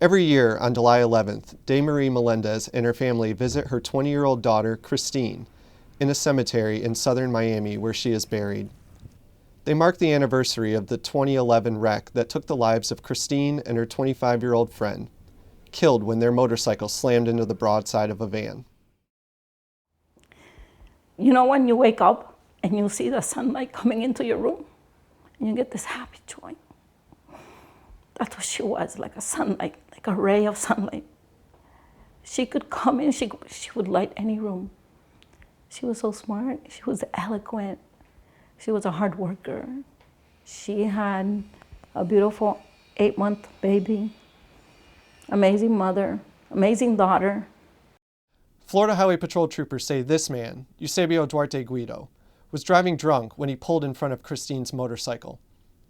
Every year on July 11th, Daymarie Melendez and her family visit her 20-year-old daughter, Krystine, in a cemetery in southern Miami where she is buried. They mark the anniversary of the 2011 wreck that took the lives of Krystine and her 25-year-old friend, killed when their motorcycle slammed into the broadside of a van. You know when you wake up and you see the sunlight coming into your room and you get this happy joy? That's what she was, like a sunlight, like a ray of sunlight. She could come in, she would light any room. She was so smart, she was eloquent, she was a hard worker. She had a beautiful 8-month baby, amazing mother, amazing daughter. Florida Highway Patrol troopers say this man, Eusebio Duarte Guido, was driving drunk when he pulled in front of Krystine's motorcycle.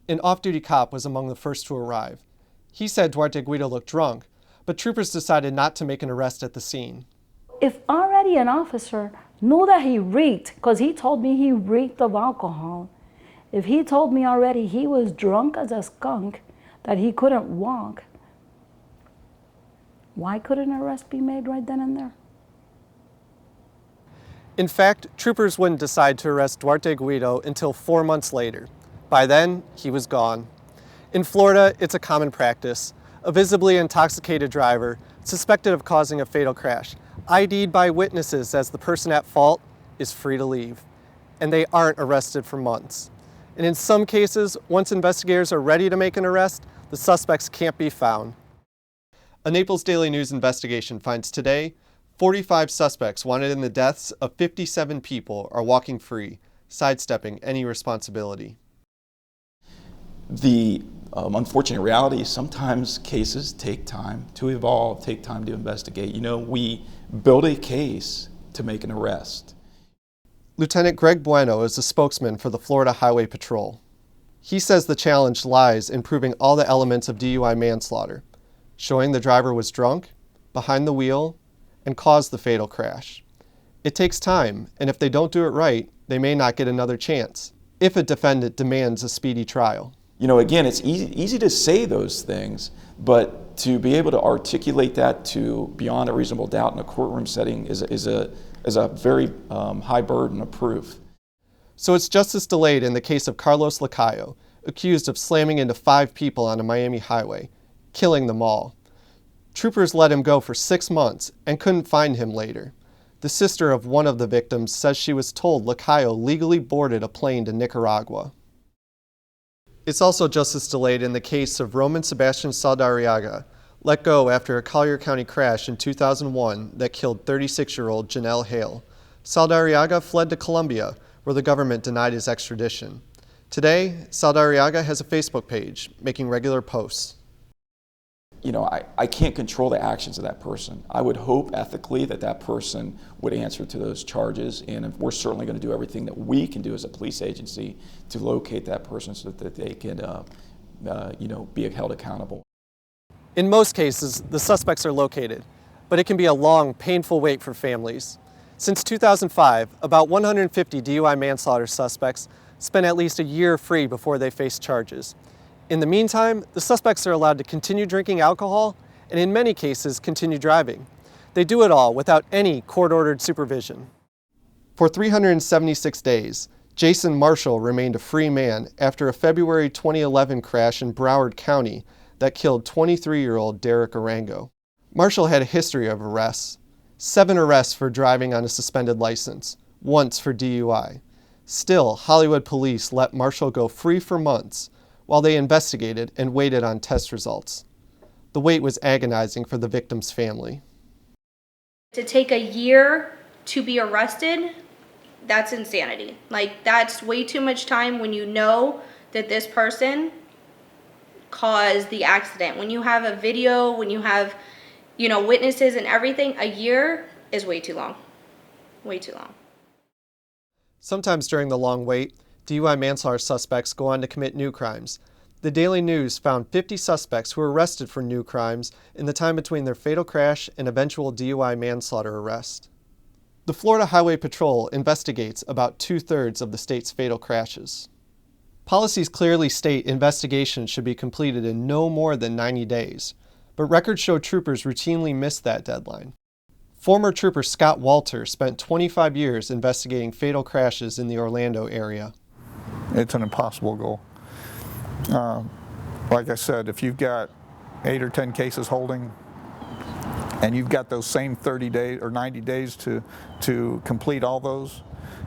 An off-duty cop was among the first to arrive. He said Duarte Guido looked drunk, but troopers decided not to make an arrest at the scene. If already an officer knew that he reeked, because he told me he reeked of alcohol, if he told me already he was drunk as a skunk, that he couldn't walk, why couldn't an arrest be made right then and there? In fact, troopers wouldn't decide to arrest Duarte Guido until 4 months later. By then, he was gone. In Florida, it's a common practice. A visibly intoxicated driver, suspected of causing a fatal crash, ID'd by witnesses as the person at fault, is free to leave. And they aren't arrested for months. And in some cases, once investigators are ready to make an arrest, the suspects can't be found. A Naples Daily News investigation finds today 45 suspects wanted in the deaths of 57 people are walking free, sidestepping any responsibility. The unfortunate reality is sometimes cases take time to evolve, take time to investigate. You know, we build a case to make an arrest. Lieutenant Greg Bueno is the spokesman for the Florida Highway Patrol. He says the challenge lies in proving all the elements of DUI manslaughter, showing the driver was drunk, behind the wheel, and caused the fatal crash. It takes time, and if they don't do it right, they may not get another chance, if a defendant demands a speedy trial. You know, again, it's easy to say those things, but to be able to articulate that to beyond a reasonable doubt in a courtroom setting is a very high burden of proof. So it's justice delayed in the case of Carlos Lacayo, accused of slamming into 5 people on a Miami highway, killing them all. Troopers let him go for 6 months and couldn't find him later. The sister of one of the victims says she was told Lacayo legally boarded a plane to Nicaragua. It's also justice delayed in the case of Roman Sebastian SALDARRIAGA, let go after a Collier County crash in 2001 that killed 36-year-old Janelle Hale. SALDARRIAGA fled to Colombia, where the government denied his extradition. Today, SALDARRIAGA has a Facebook page, making regular posts. You know, I can't control the actions of that person. I would hope ethically that that person would answer to those charges, and we're certainly going to do everything that we can do as a police agency to locate that person so that they can, you know, be held accountable. In most cases, the suspects are located, but it can be a long, painful wait for families. Since 2005, about 150 DUI manslaughter suspects spent at least a year free before they face charges. In the meantime, the suspects are allowed to continue drinking alcohol and in many cases continue driving. They do it all without any court-ordered supervision. For 376 days, Jason Marshall remained a free man after a February 2011 crash in Broward County that killed 23-year-old Derek Arango. Marshall had a history of arrests, 7 arrests for driving on a suspended license, once for DUI. Still, Hollywood police let Marshall go free for months while they investigated and waited on test results. The wait was agonizing for the victim's family. To take a year to be arrested, that's insanity. Like, that's way too much time when you know that this person caused the accident. When you have a video, when you have, you know, witnesses and everything, a year is way too long. Way too long. Sometimes during the long wait, DUI manslaughter suspects go on to commit new crimes. The Daily News found 50 suspects who were arrested for new crimes in the time between their fatal crash and eventual DUI manslaughter arrest. The Florida Highway Patrol investigates about 2/3 of the state's fatal crashes. Policies clearly state investigations should be completed in no more than 90 days. but records show troopers routinely missed that deadline. Former trooper Scott Walter spent 25 years investigating fatal crashes in the Orlando area. It's an impossible goal. Like I said, if you've got 8 or 10 cases holding, and you've got those same 30 days or 90 days to complete all those,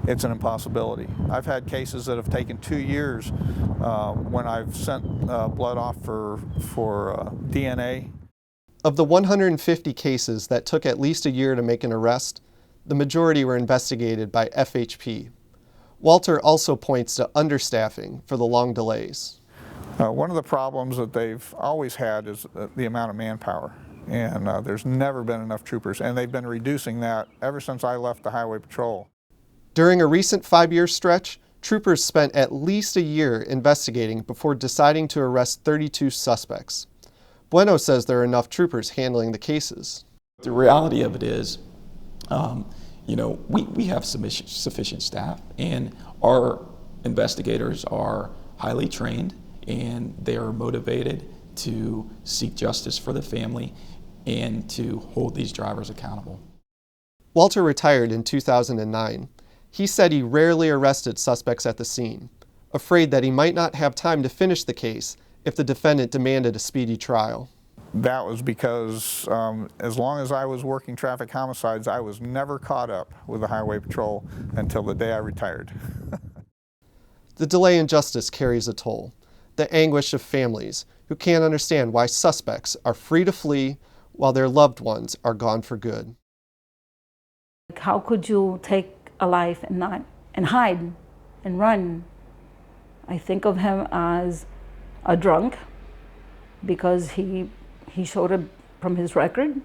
it's an impossibility. I've had cases that have taken 2 years when I've sent blood off for DNA. Of the 150 cases that took at least a year to make an arrest, the majority were investigated by FHP. Walter also points to understaffing for the long delays. One of the problems that they've always had is the amount of manpower. And there's never been enough troopers, and they've been reducing that ever since I left the Highway Patrol. During a recent 5-year stretch, troopers spent at least a year investigating before deciding to arrest 32 suspects. Bueno says there are enough troopers handling the cases. The reality of it is, we have sufficient staff, and our investigators are highly trained, and they are motivated to seek justice for the family and to hold these drivers accountable. Walter retired in 2009. He said he rarely arrested suspects at the scene, afraid that he might not have time to finish the case if the defendant demanded a speedy trial. That was because as long as I was working traffic homicides, I was never caught up with the Highway Patrol until the day I retired. The delay in justice carries a toll. The anguish of families who can't understand why suspects are free to flee while their loved ones are gone for good. How could you take a life and hide and run? I think of him as a drunk because he showed it from his record,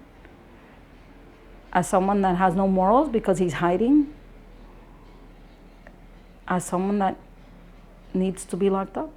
as someone that has no morals because he's hiding, as someone that needs to be locked up.